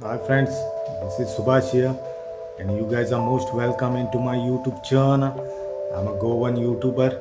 Hi friends, this is Subhash here, and you guys are most welcome into my YouTube channel. I'm a Goan YouTuber,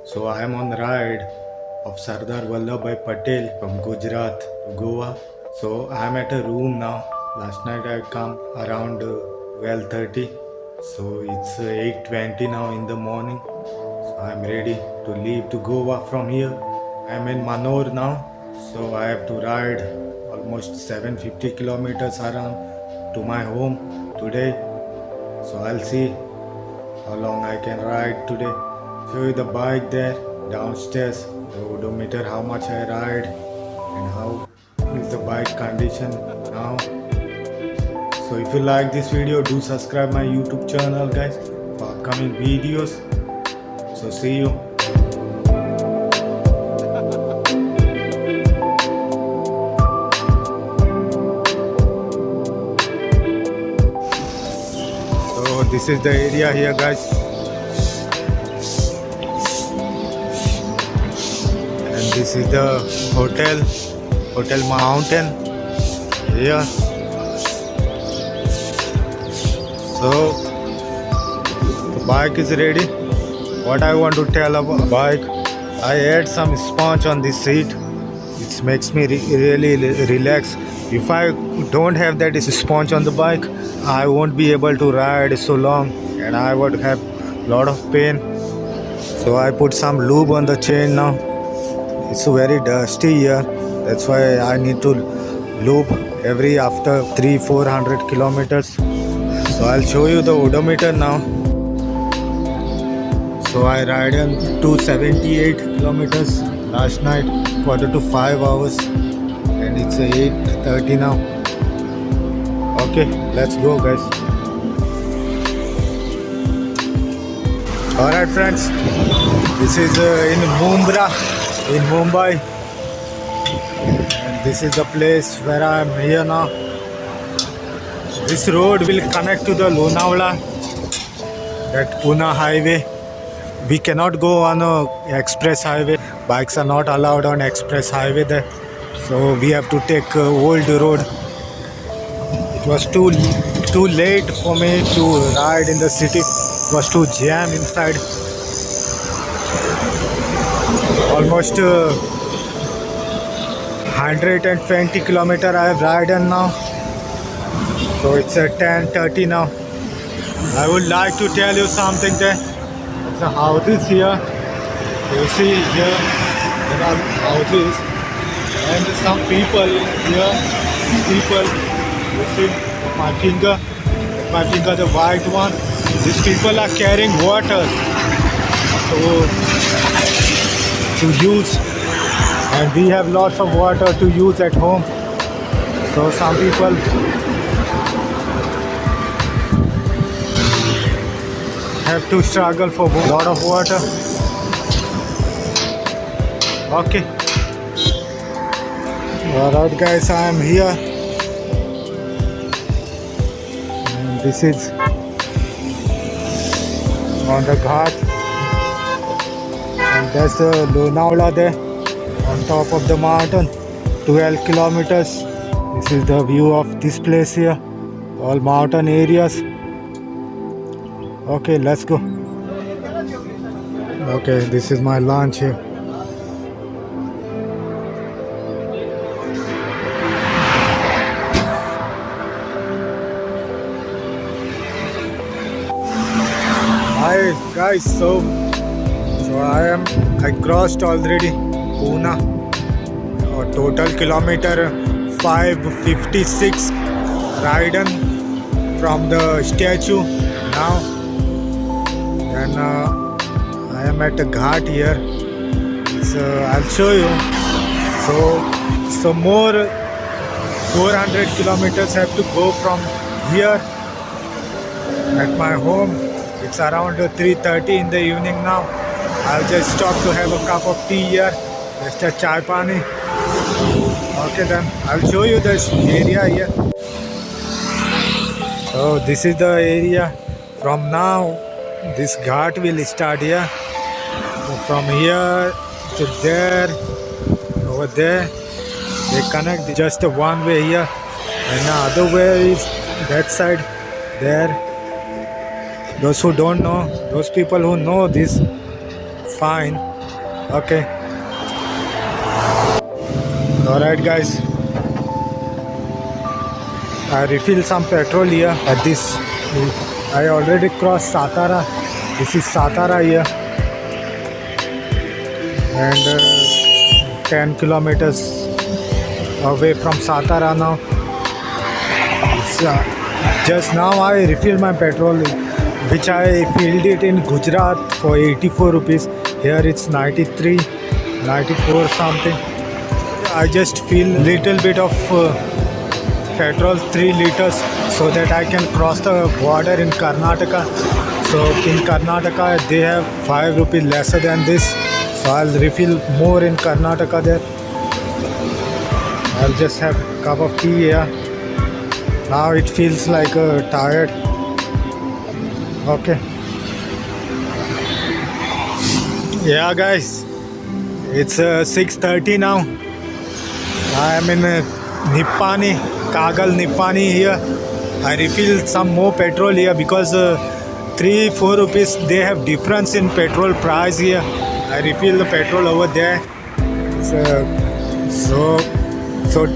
so I am on the ride of Sardar Vallabhbhai Patel from Gujarat to Goa. So I am at a room now. Last night I come around 12:30, so it's 8:20 now in the morning. So I am ready to leave to Goa from here. I am in Manor now, so I have to ride almost 750 kilometers around to my home today. So I'll see how long I can ride today. Show you the bike there downstairs, the odometer, how much I ride and how is the bike condition now. So if you like this video, do subscribe my YouTube channel guys for upcoming videos. So see you. So this is the area here guys, and this is the Hotel Mountain here. So the bike is ready. What I want to tell about bike, I add some sponge on this seat. It makes me really relax. If I don't have that sponge on the bike, I won't be able to ride so long and I would have lot of pain. So I put some lube on the chain now. It's very dusty here, that's why I need to lube every after 300-400 kilometers. So I'll show you the odometer now. So I ride on 278 kilometers last night, quarter to 5 hours, and it's 8:30 now. Okay, let's go guys. Alright friends, this is in Mumbai, in Mumbai, and this is the place where I am here now. This road will connect to the Lonavala, that Pune highway. We cannot go on a express highway. Bikes are not allowed on express highway there, so we have to take old road. It was too late for me to ride in the city. It was too jam inside. Almost 120 kilometer I have ridden now. So it's 10:30 now. I would like to tell you something there. The houses here, you see here, there are houses and some people here, people, you see my finger, the white one. These people are carrying water to use, and we have lots of water to use at home. So some people have to struggle for a lot of water. Okay. Alright guys, I am here. And this is on the ghat. And that's the Lonavala there on top of the mountain. 12 kilometers. This is the view of this place here. All mountain areas. Okay, let's go. Okay, this is my lunch here. Hi guys, so I crossed already Pune. Total kilometer 556 ridden from the statue now. And I am at a ghat here. So I'll show you. So more 400 kilometers have to go from here at my home. It's around 3:30 in the evening now. I'll just stop to have a cup of tea here, just a chai pani. Okay then, I'll show you this area here. So this is the area. From now this ghat will start here. So from here to there, over there, they connect just one way here. and the other way is that side there. Those who don't know, those people who know this, fine. Okay. Alright guys, I refill some petrol here at this. I already crossed Satara. This is Satara here, and 10 kilometers away from Satara now. Just now I refilled my petrol, which I filled it in Gujarat for 84 rupees. Here it's 93, 94 something. I just fill little bit of petrol, 3 liters, so that I can cross the border in Karnataka. So in Karnataka they have 5 rupees lesser than this, so I'll refill more in Karnataka there. I'll just have a cup of tea here. Now it feels like tired. Okay. Yeah guys, it's 6:30 now. I am in Nippani, Kagal Nippani here. I refilled some more petrol here because 3-4 rupees they have difference in petrol price here. I refill the petrol over there. So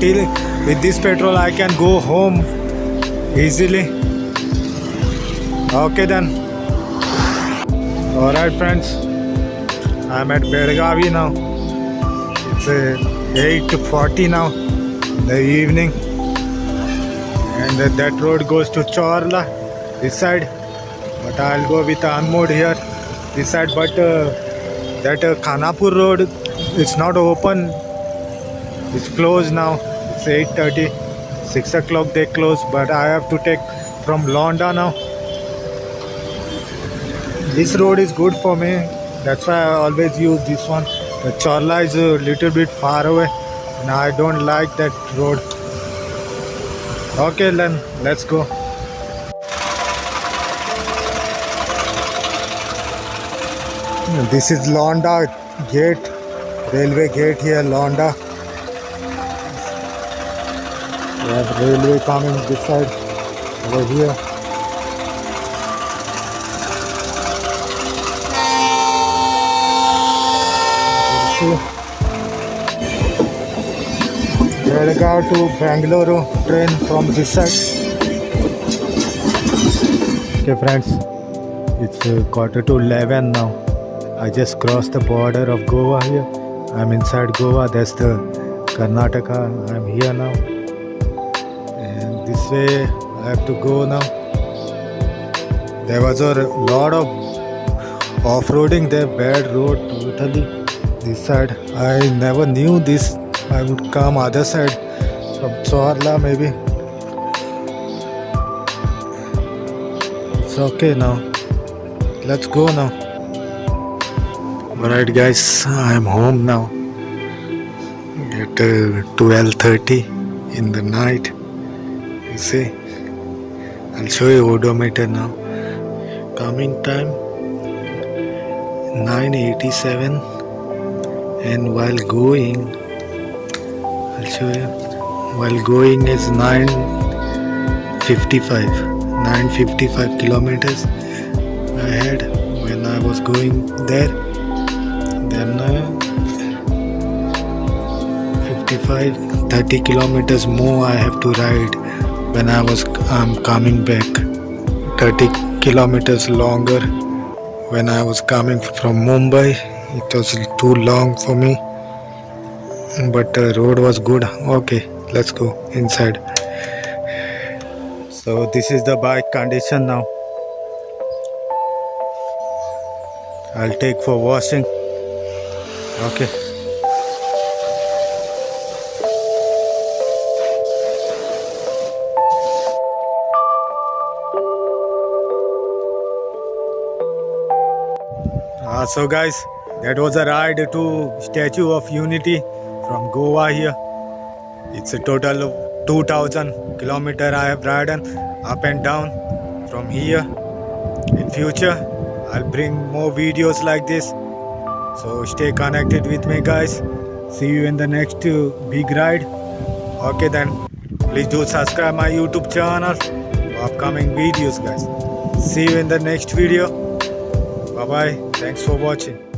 till with this petrol I can go home easily. Okay then. Alright friends, I'm at Belgavi now. It's 8:40 now in the evening, and that road goes to Chorla this side, but I'll go with Anmod here this side. But that Khanapur road, it's not open, it's closed now. It's 8:30, 6 o'clock they close, but I have to take from Londa now. This road is good for me, that's why I always use this one. The Chorla is a little bit far away and I don't like that road. Okay then, let's go. This is Londa gate, railway gate here, Londa. We have railway coming this side, over here. Belgavi to Bangalore train from this side. Okay friends, it's 11:15 now. I just crossed the border of Goa here. I'm inside Goa, that's the Karnataka. I'm here now, and this way I have to go now. There was a lot of off-roading there, bad road totally. This side I never knew this. I would come other side from Chorla maybe. It's okay now. Let's go now. Alright guys, I am home now at 12:30 in the night. You see, I'll show you odometer now. Coming time 9:87, and while going, I'll show you, while going is 9:55 kilometers ahead when I was going there. Then 30 kilometers more I have to ride when I'm coming back. 30 kilometers longer when I was coming from Mumbai. It was too long for me, but the road was good. Okay, let's go inside. So this is the bike condition now. I'll take for washing. Okay. So guys, that was a ride to Statue of Unity from Goa here. It's a total of 2000 kilometers I have ridden up and down from here. In future, I'll bring more videos like this. So stay connected with me guys. See you in the next big ride. Okay then. Please do subscribe my YouTube channel for upcoming videos, guys. See you in the next video. Bye bye. Thanks for watching.